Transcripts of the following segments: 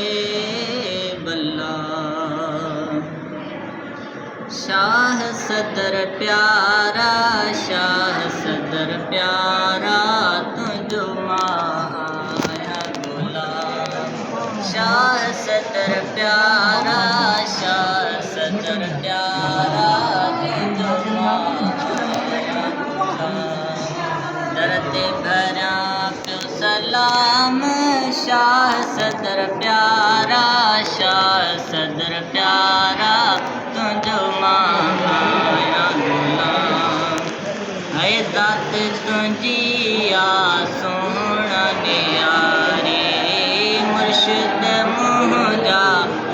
दे बल्ला। शाह सदर प्यारा, शाह सदर प्यारा, तुझो माया गुलाम। शाह सदर प्यारा, शाह सदर प्यारा, तुझो माया गुलाम। दरते भरा प्यो सलाम, शाह सदर प्यारा, शाह सदर प्यारा, तुझो माया गुलाम। है दात तुझी आ सोहना नियारे, मुर्शिद मुंजा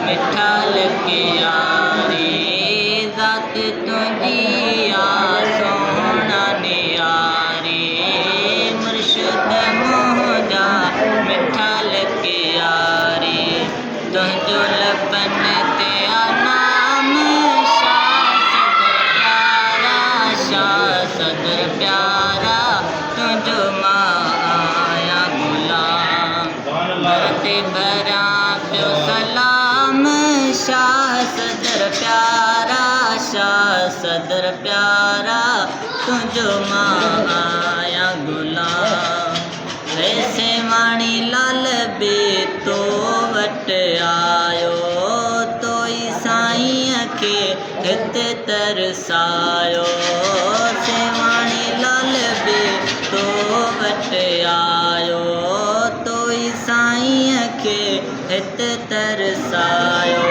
मिठा लगे यारे। दात तुझी आ सोहना नियारे, मुर्शिद मुंजा मिठा लगे यारे। तुझो लबन ते नाम, शाह सदर प्यारा, तुझो माया गुलाम। दरते भरा प्यो सलाम, शाह सदर प्यारा, शाह सदर प्यारा, तुझो माया गुलाम। वैसे वाणी लाल बे तो वट आयो, तोई साईं खे हिते तरसायो। सेवाणी लाल बे तो वट आयो, तोई साईं खे हिते तरसायो।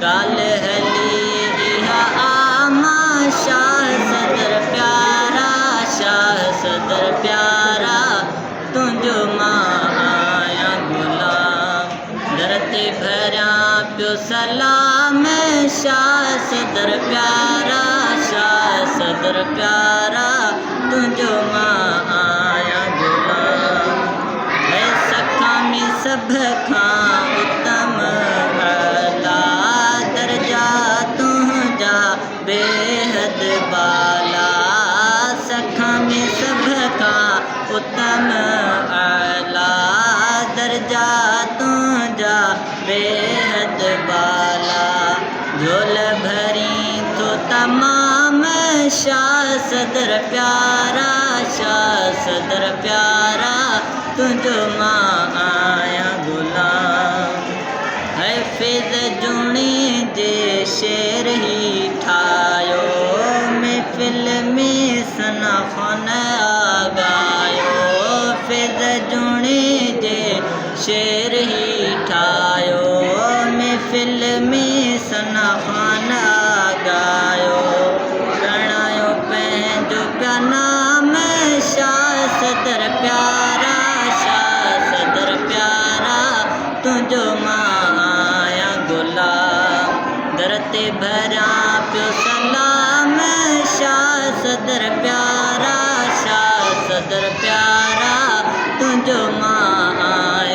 गाल हली इहा आमा, शाह सदर प्यारा, शाह सदर प्यारा, तुझो माया गुलाम। दरते भरा प्यो सलाम, शाह सदर प्यारा, शाह सदर प्यारा, तुझो माया गुलाम। है सखा में सब खां उत्तम आला, दर्जा तुझा बेहद बाला। सखा में सब खां उत्तम आला, दर्जा तुझा बेहद बाला। झोल भरी तो तमाम, शाह सदर प्यारा, शाह सदर प्यारा, तुझो माया गुलाम। है फिज जुणी जे शेर ही ठायो, महफिल में सना ख़ान आगायो। फिज जुणी जे शेर ही ठायो, महफिल में सना ख़ान आगायो। प्रणायो पंहिंजो पिया नाम, शाह सदर प्यारा, शाह सदर प्यारा, तुझो माया गुलाम। दरते भरा प्यो सलाम, शाह सदर प्यारा, शाह सदर प्यारा, तुझो माया